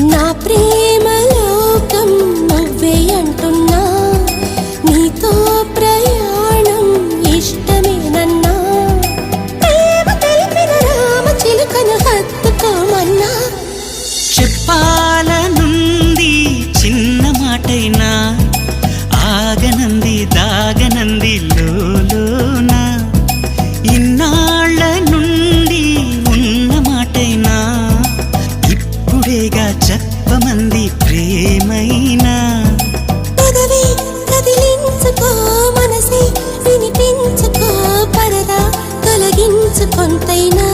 నా ప్రేమ లోకం నువ్వే అంటున్నా, నీతో ప్రయాణం ఇష్టమేనన్నా, ప్రేమ తెలిపిన రామ చిలుకను హత్తుకోమన్నా. చెప్పాలనుంది చిన్న మాటైనా, ఆగనంది దాగనంది లోలోన, ఇన్నాళ్ళ నుండి ఉన్న మాటైనా, ఇప్పుడేగా చెప్పమంది ప్రేమైనా. పెదవి కదిలించుకో, మనసే వినిపించుకో, పరదా తొలగించు కొంతైనా.